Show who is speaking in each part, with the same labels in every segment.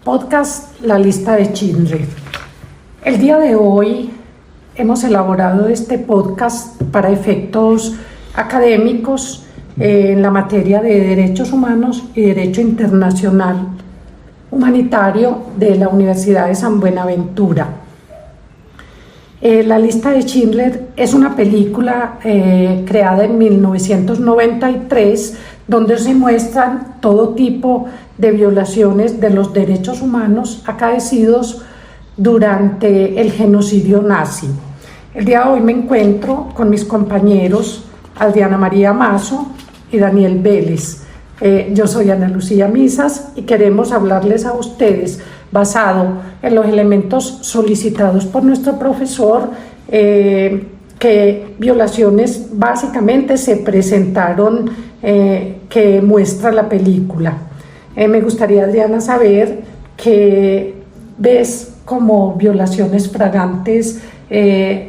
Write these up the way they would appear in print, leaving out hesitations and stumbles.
Speaker 1: Podcast La Lista de Schindler. El día de hoy hemos elaborado este podcast para efectos académicos en la materia de Derechos Humanos y Derecho Internacional Humanitario de la Universidad de San Buenaventura. La Lista de Schindler es una película creada en 1993 donde se muestran todo tipo de violaciones de los derechos humanos acaecidos durante el genocidio nazi. El día de hoy me encuentro con mis compañeros Adriana María Mazo y Daniel Vélez. Yo soy Ana Lucía Misas y queremos hablarles a ustedes, basado en los elementos solicitados por nuestro profesor, que violaciones básicamente se presentaron que muestra la película. Me gustaría, Adriana, saber qué ves como violaciones flagrantes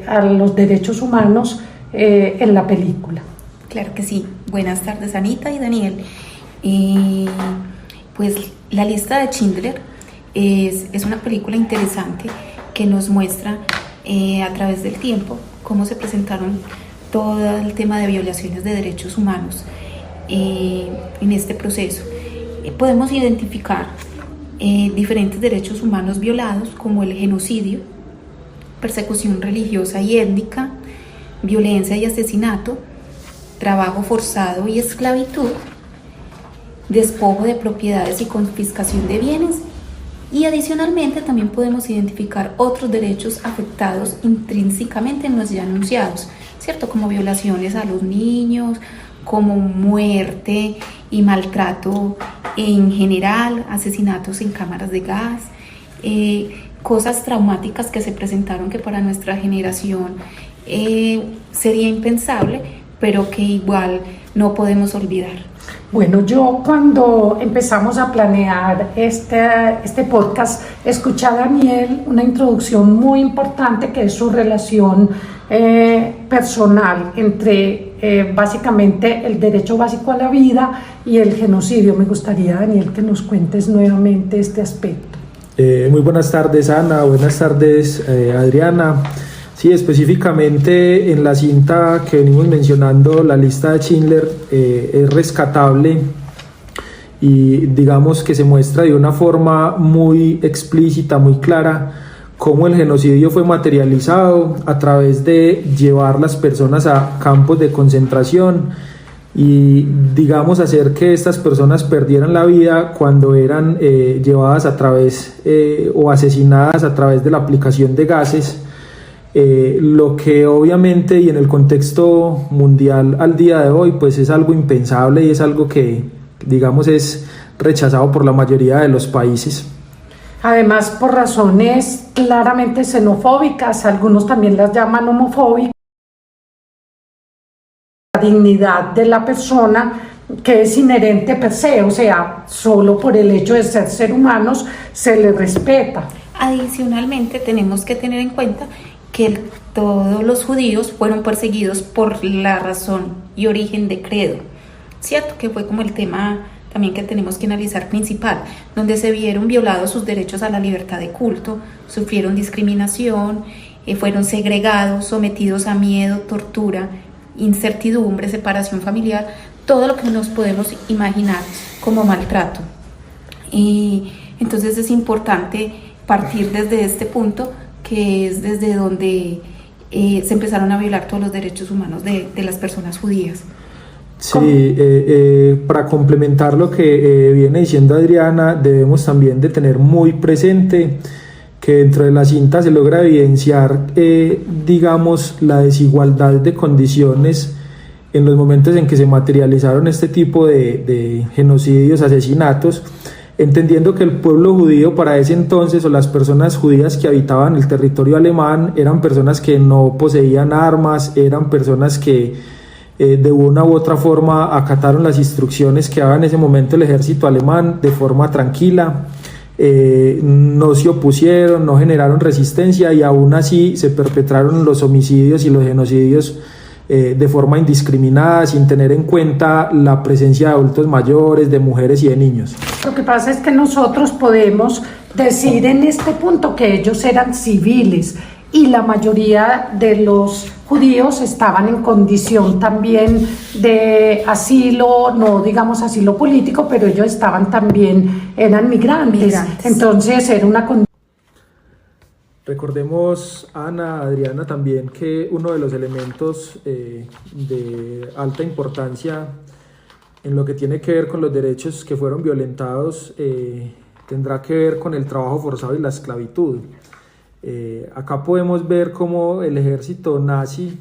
Speaker 1: a los derechos humanos en la película.
Speaker 2: Claro que sí. Buenas tardes, Anita y Daniel. Pues La Lista de Schindler es una película interesante que nos muestra a través del tiempo cómo se presentaron todo el tema de violaciones de derechos humanos en este proceso. Podemos identificar diferentes derechos humanos violados, como el genocidio, persecución religiosa y étnica, violencia y asesinato, trabajo forzado y esclavitud, despojo de propiedades y confiscación de bienes, y adicionalmente también podemos identificar otros derechos afectados intrínsecamente en los ya anunciados, ¿cierto? Como violaciones a los niños, como muerte y maltrato en general, asesinatos en cámaras de gas, cosas traumáticas que se presentaron que para nuestra generación sería impensable, pero que igual no podemos olvidar.
Speaker 1: Bueno, yo cuando empezamos a planear este podcast, escuché a Daniel una introducción muy importante que es su relación personal entre básicamente el derecho básico a la vida y el genocidio. Me gustaría, Daniel, que nos cuentes nuevamente este aspecto.
Speaker 3: Muy buenas tardes, Ana. Buenas tardes, Adriana. Sí, específicamente en la cinta que venimos mencionando, La Lista de Schindler, es rescatable y digamos que se muestra de una forma muy explícita, muy clara, cómo el genocidio fue materializado a través de llevar las personas a campos de concentración y digamos hacer que estas personas perdieran la vida cuando eran llevadas a través o asesinadas a través de la aplicación de gases. Lo que obviamente y en el contexto mundial al día de hoy pues es algo impensable y es algo que digamos es rechazado por la mayoría de los países.
Speaker 1: Además, por razones claramente xenofóbicas, algunos también las llaman homofóbicas, la dignidad de la persona que es inherente per se, o sea, solo por el hecho de ser humanos se le respeta.
Speaker 2: Adicionalmente tenemos que tener en cuenta que todos los judíos fueron perseguidos por la razón y origen de credo, ¿cierto? Que fue como el tema también que tenemos que analizar principal, donde se vieron violados sus derechos a la libertad de culto, sufrieron discriminación, fueron segregados, sometidos a miedo, tortura, incertidumbre, separación familiar, todo lo que nos podemos imaginar como maltrato. Entonces es importante partir desde este punto, que es desde donde se empezaron a violar todos los derechos humanos de las personas judías.
Speaker 3: Sí, para complementar lo que viene diciendo Adriana, debemos también de tener muy presente que dentro de la cinta se logra evidenciar, digamos, la desigualdad de condiciones en los momentos en que se materializaron este tipo de genocidios, asesinatos, entendiendo que el pueblo judío para ese entonces, o las personas judías que habitaban el territorio alemán, eran personas que no poseían armas, eran personas que de una u otra forma acataron las instrucciones que daba en ese momento el ejército alemán de forma tranquila, no se opusieron, no generaron resistencia y aún así se perpetraron los homicidios y los genocidios de forma indiscriminada, sin tener en cuenta la presencia de adultos mayores, de mujeres y de niños.
Speaker 1: Lo que pasa es que nosotros podemos decir en este punto que ellos eran civiles y la mayoría de los judíos estaban en condición también de asilo, no digamos asilo político, pero ellos estaban también, eran migrantes. Entonces era una condición.
Speaker 3: Recordemos, Ana, Adriana, también que uno de los elementos de alta importancia en lo que tiene que ver con los derechos que fueron violentados tendrá que ver con el trabajo forzado y la esclavitud. Acá podemos ver cómo el ejército nazi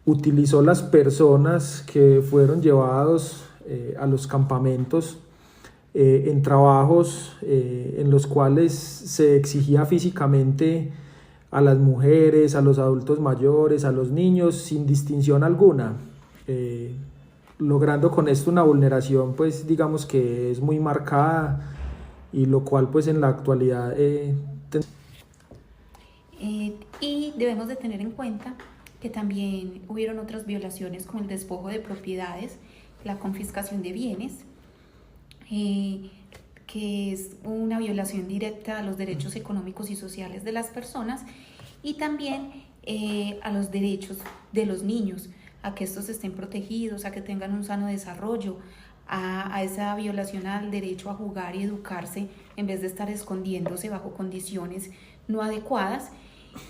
Speaker 3: utilizó las personas que fueron llevados a los campamentos en trabajos en los cuales se exigía físicamente a las mujeres, a los adultos mayores, a los niños, sin distinción alguna, logrando con esto una vulneración, pues digamos que es muy marcada, y lo cual pues en la actualidad
Speaker 2: y debemos de tener en cuenta que también hubieron otras violaciones como el despojo de propiedades, la confiscación de bienes, que es una violación directa a los derechos económicos y sociales de las personas, y también a los derechos de los niños, a que estos estén protegidos, a que tengan un sano desarrollo, a esa violación al derecho a jugar y educarse en vez de estar escondiéndose bajo condiciones no adecuadas,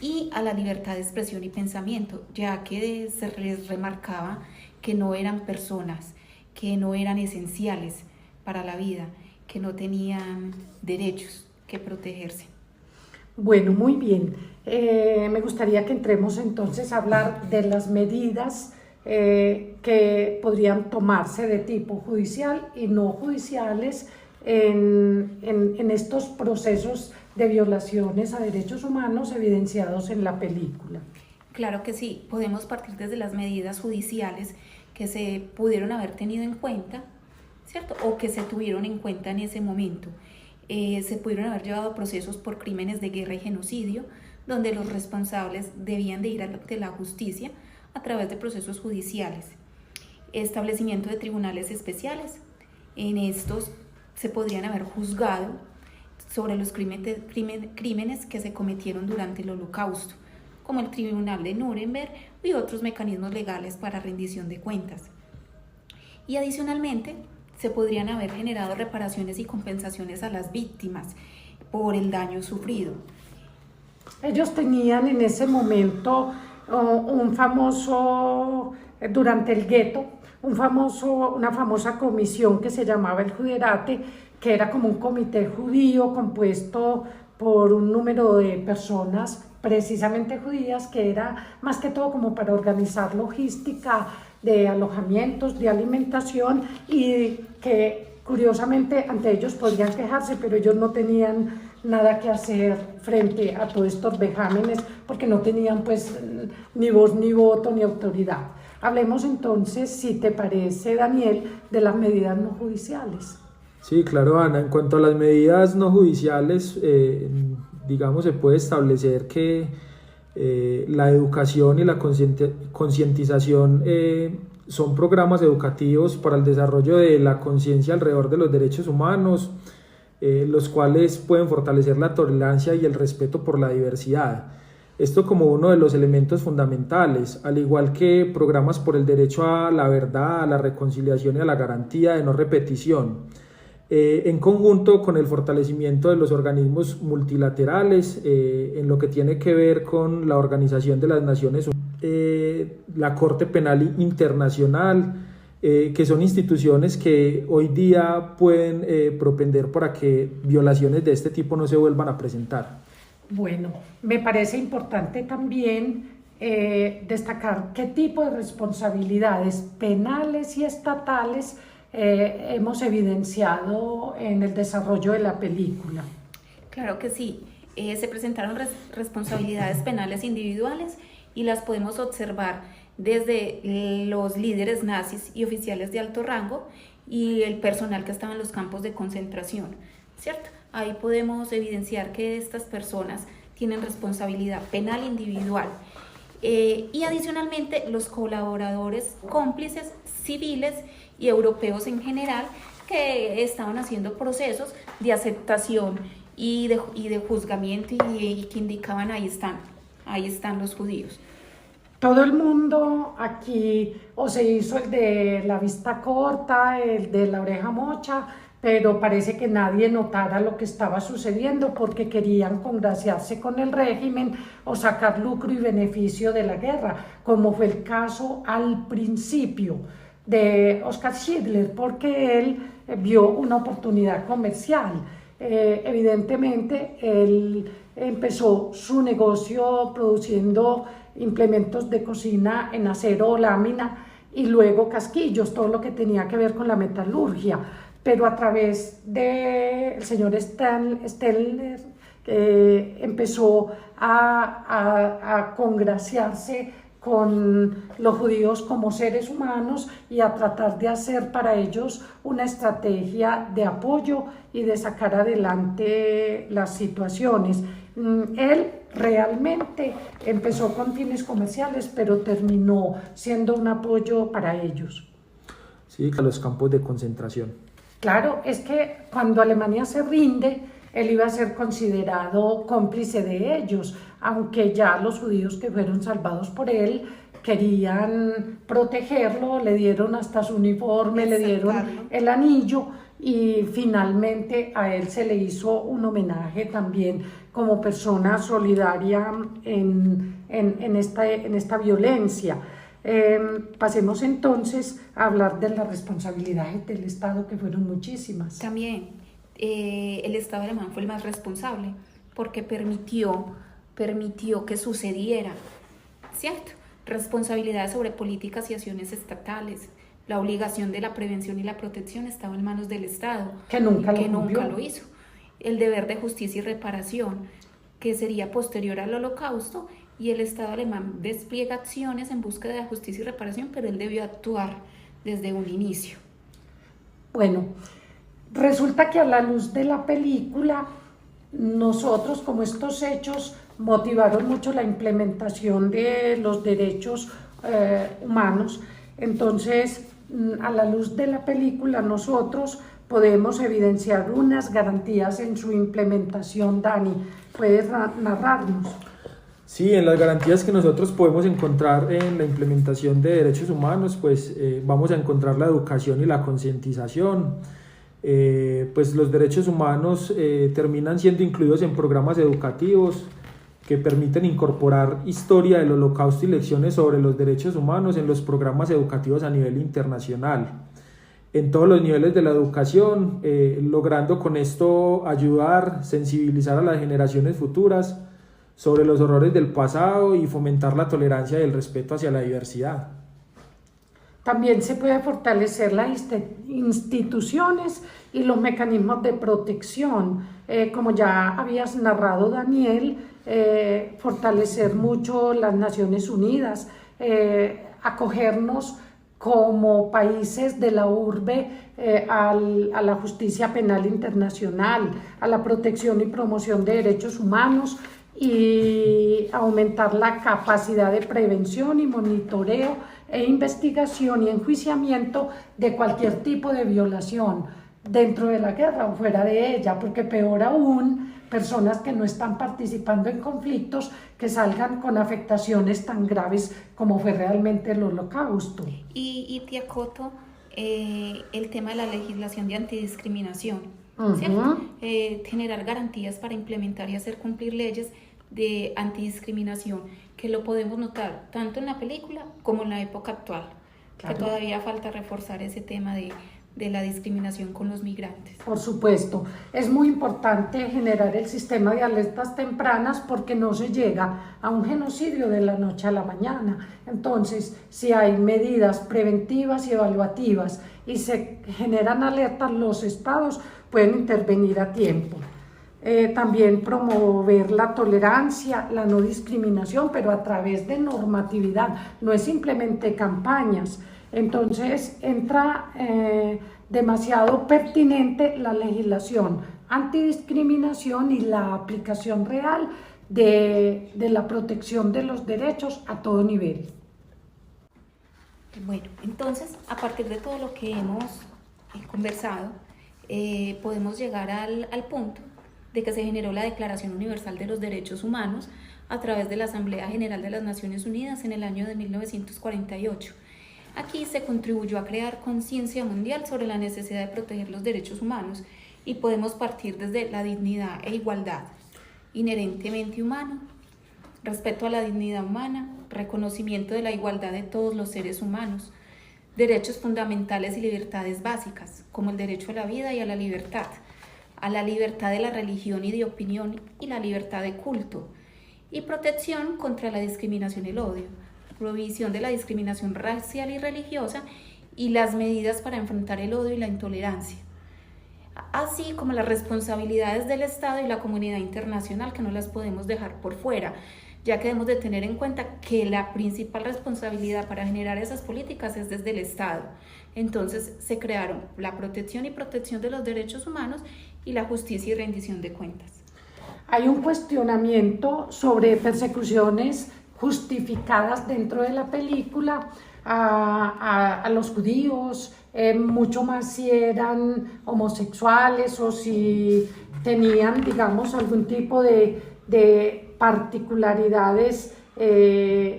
Speaker 2: y a la libertad de expresión y pensamiento, ya que se les remarcaba que no eran personas, que no eran esenciales para la vida, que no tenían derechos que protegerse.
Speaker 1: Bueno, muy bien. Me gustaría que entremos entonces a hablar de las medidas que podrían tomarse de tipo judicial y no judiciales en estos procesos de violaciones a derechos humanos evidenciados en la película.
Speaker 2: Claro que sí, podemos partir desde las medidas judiciales que se pudieron haber tenido en cuenta, ¿cierto? O que se tuvieron en cuenta en ese momento. Se pudieron haber llevado procesos por crímenes de guerra y genocidio, donde los responsables debían de ir ante la justicia a través de procesos judiciales. Establecimiento de tribunales especiales. En estos se podrían haber juzgado sobre los crímenes que se cometieron durante el Holocausto, como el Tribunal de Nuremberg y otros mecanismos legales para rendición de cuentas. Y adicionalmente, se podrían haber generado reparaciones y compensaciones a las víctimas por el daño sufrido.
Speaker 1: Ellos tenían en ese momento un famoso, durante el gueto, una famosa comisión que se llamaba el Juderate, que era como un comité judío compuesto por un número de personas precisamente judías, que era más que todo como para organizar logística de alojamientos, de alimentación, y que curiosamente ante ellos podían quejarse, pero ellos no tenían nada que hacer frente a todos estos vejámenes porque no tenían pues ni voz ni voto ni autoridad. Hablemos entonces, si te parece, Daniel, de las medidas no judiciales.
Speaker 3: Sí, claro, Ana. En cuanto a las medidas no judiciales, digamos, se puede establecer que la educación y la concientización son programas educativos para el desarrollo de la conciencia alrededor de los derechos humanos, los cuales pueden fortalecer la tolerancia y el respeto por la diversidad. Esto como uno de los elementos fundamentales, al igual que programas por el derecho a la verdad, a la reconciliación y a la garantía de no repetición. En conjunto con el fortalecimiento de los organismos multilaterales, en lo que tiene que ver con la Organización de las Naciones Unidas, la Corte Penal Internacional, que son instituciones que hoy día pueden propender para que violaciones de este tipo no se vuelvan a presentar.
Speaker 1: Bueno, me parece importante también destacar qué tipo de responsabilidades penales y estatales hemos evidenciado en el desarrollo de la película.
Speaker 2: Claro que sí, se presentaron responsabilidades penales individuales y las podemos observar desde los líderes nazis y oficiales de alto rango y el personal que estaba en los campos de concentración, ¿cierto? Ahí podemos evidenciar que estas personas tienen responsabilidad penal individual. Y adicionalmente los colaboradores cómplices civiles y europeos en general que estaban haciendo procesos de aceptación y de juzgamiento y que indicaban ahí están los judíos.
Speaker 1: Todo el mundo aquí o se hizo el de la vista corta, el de la oreja mocha, pero parece que nadie notara lo que estaba sucediendo porque querían congraciarse con el régimen o sacar lucro y beneficio de la guerra, como fue el caso al principio de Oskar Schindler, porque él vio una oportunidad comercial. Evidentemente, él empezó su negocio produciendo implementos de cocina en acero o lámina y luego casquillos, todo lo que tenía que ver con la metalurgia, pero a través del señor Steller empezó a congraciarse con los judíos como seres humanos y a tratar de hacer para ellos una estrategia de apoyo y de sacar adelante las situaciones. Él realmente empezó con fines comerciales, pero terminó siendo un apoyo para ellos.
Speaker 3: Sí, a los campos de concentración.
Speaker 1: Claro, es que cuando Alemania se rinde, él iba a ser considerado cómplice de ellos, aunque ya los judíos que fueron salvados por él querían protegerlo, le dieron hasta su uniforme, le dieron el anillo y finalmente a él se le hizo un homenaje también como persona solidaria en esta violencia. Pasemos entonces a hablar de las responsabilidades del Estado, que fueron muchísimas.
Speaker 2: También el Estado alemán fue el más responsable porque permitió que sucediera, ¿cierto? Responsabilidades sobre políticas y acciones estatales. La obligación de la prevención y la protección estaba en manos del Estado,
Speaker 1: que nunca
Speaker 2: lo hizo. El deber de justicia y reparación, que sería posterior al Holocausto, y el Estado alemán despliega acciones en búsqueda de justicia y reparación, pero él debió actuar desde un inicio.
Speaker 1: Bueno, resulta que a la luz de la película, nosotros, como estos hechos motivaron mucho la implementación de los derechos humanos, entonces a la luz de la película nosotros podemos evidenciar unas garantías en su implementación. Dani, ¿puedes narrarnos?
Speaker 3: Sí, en las garantías que nosotros podemos encontrar en la implementación de derechos humanos, pues vamos a encontrar la educación y la concientización. Pues los derechos humanos terminan siendo incluidos en programas educativos que permiten incorporar historia del Holocausto y lecciones sobre los derechos humanos en los programas educativos a nivel internacional, en todos los niveles de la educación, logrando con esto ayudar, sensibilizar a las generaciones futuras sobre los horrores del pasado y fomentar la tolerancia y el respeto hacia la diversidad.
Speaker 1: También se puede fortalecer las instituciones y los mecanismos de protección, como ya habías narrado, Daniel, fortalecer mucho las Naciones Unidas, acogernos como países de la urbe a la justicia penal internacional, a la protección y promoción de derechos humanos y aumentar la capacidad de prevención y monitoreo e investigación y enjuiciamiento de cualquier tipo de violación dentro de la guerra o fuera de ella, porque peor aún, personas que no están participando en conflictos que salgan con afectaciones tan graves como fue realmente el Holocausto.
Speaker 2: Y te acoto el tema de la legislación de antidiscriminación, ¿cierto? Generar garantías para implementar y hacer cumplir leyes de antidiscriminación, que lo podemos notar tanto en la película como en la época actual, claro, que todavía falta reforzar ese tema de la discriminación con los migrantes.
Speaker 1: Por supuesto, es muy importante generar el sistema de alertas tempranas porque no se llega a un genocidio de la noche a la mañana. Entonces, si hay medidas preventivas y evaluativas y se generan alertas, los estados pueden intervenir a tiempo. También promover la tolerancia, la no discriminación, pero a través de normatividad, no es simplemente campañas. Entonces entra demasiado pertinente la legislación antidiscriminación y la aplicación real de la protección de los derechos a todo nivel.
Speaker 2: Bueno, entonces, a partir de todo lo que hemos conversado, podemos llegar al punto de que se generó la Declaración Universal de los Derechos Humanos a través de la Asamblea General de las Naciones Unidas en el año de 1948. Aquí se contribuyó a crear conciencia mundial sobre la necesidad de proteger los derechos humanos y podemos partir desde la dignidad e igualdad, inherentemente humano, respeto a la dignidad humana, reconocimiento de la igualdad de todos los seres humanos, derechos fundamentales y libertades básicas, como el derecho a la vida y a la libertad de la religión y de opinión y la libertad de culto, y protección contra la discriminación y el odio, prohibición de la discriminación racial y religiosa y las medidas para enfrentar el odio y la intolerancia, así como las responsabilidades del Estado y la comunidad internacional, que no las podemos dejar por fuera, ya que debemos de tener en cuenta que la principal responsabilidad para generar esas políticas es desde el Estado. Entonces se crearon la protección de los derechos humanos y la justicia y rendición de cuentas.
Speaker 1: Hay un cuestionamiento sobre persecuciones justificadas dentro de la película a los judíos, mucho más si eran homosexuales o si tenían, digamos, algún tipo de particularidades,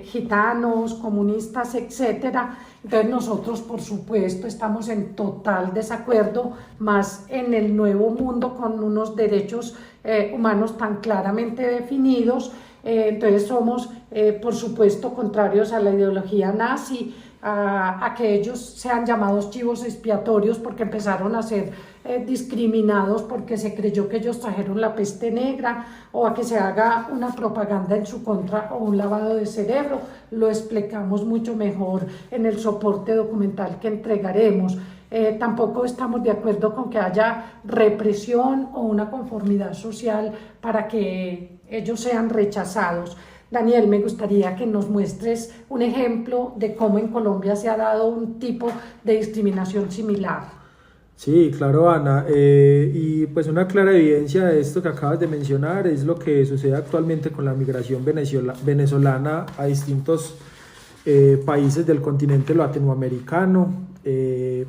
Speaker 1: gitanos, comunistas, etcétera. Entonces nosotros, por supuesto, estamos en total desacuerdo, más en el nuevo mundo con unos derechos humanos tan claramente definidos. Entonces somos, por supuesto, contrarios a la ideología nazi, a que ellos sean llamados chivos expiatorios porque empezaron a ser discriminados porque se creyó que ellos trajeron la peste negra, o a que se haga una propaganda en su contra o un lavado de cerebro. Lo explicamos mucho mejor en el soporte documental que entregaremos. Tampoco estamos de acuerdo con que haya represión o una conformidad social para que ellos sean rechazados. Daniel, me gustaría que nos muestres un ejemplo de cómo en Colombia se ha dado un tipo de discriminación similar.
Speaker 3: Sí, claro, Ana, y pues una clara evidencia de esto que acabas de mencionar es lo que sucede actualmente con la migración venezolana a distintos países del continente latinoamericano.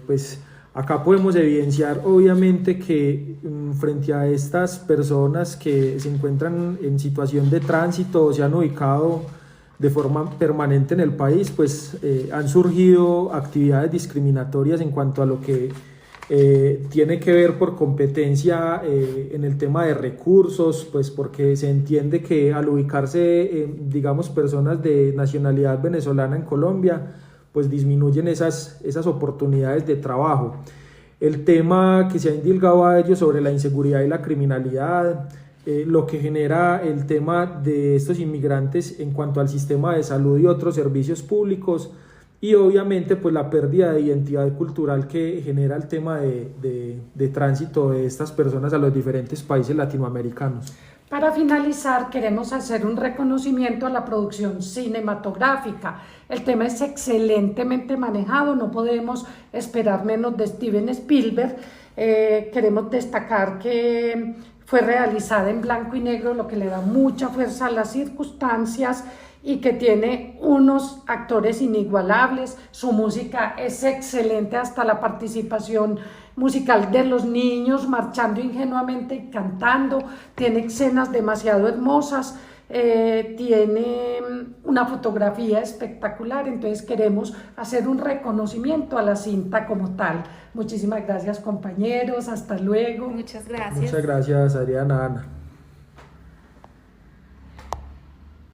Speaker 3: Pues acá podemos evidenciar obviamente que frente a estas personas que se encuentran en situación de tránsito o se han ubicado de forma permanente en el país, pues han surgido actividades discriminatorias en cuanto a lo que tiene que ver por competencia en el tema de recursos, pues porque se entiende que al ubicarse, digamos, personas de nacionalidad venezolana en Colombia, pues disminuyen esas oportunidades de trabajo. El tema que se ha indilgado a ellos sobre la inseguridad y la criminalidad, lo que genera el tema de estos inmigrantes en cuanto al sistema de salud y otros servicios públicos, y obviamente pues la pérdida de identidad cultural que genera el tema de tránsito de estas personas a los diferentes países latinoamericanos.
Speaker 1: Para finalizar, queremos hacer un reconocimiento a la producción cinematográfica. El tema es excelentemente manejado, no podemos esperar menos de Steven Spielberg. Queremos destacar que fue realizada en blanco y negro, lo que le da mucha fuerza a las circunstancias, y que tiene unos actores inigualables. Su música es excelente, hasta la participación musical de los niños marchando ingenuamente y cantando. Tiene escenas demasiado hermosas, tiene una fotografía espectacular. Entonces queremos hacer un reconocimiento a la cinta como tal. Muchísimas gracias, compañeros, hasta luego.
Speaker 2: Muchas gracias.
Speaker 3: Muchas gracias, Adriana, Ana.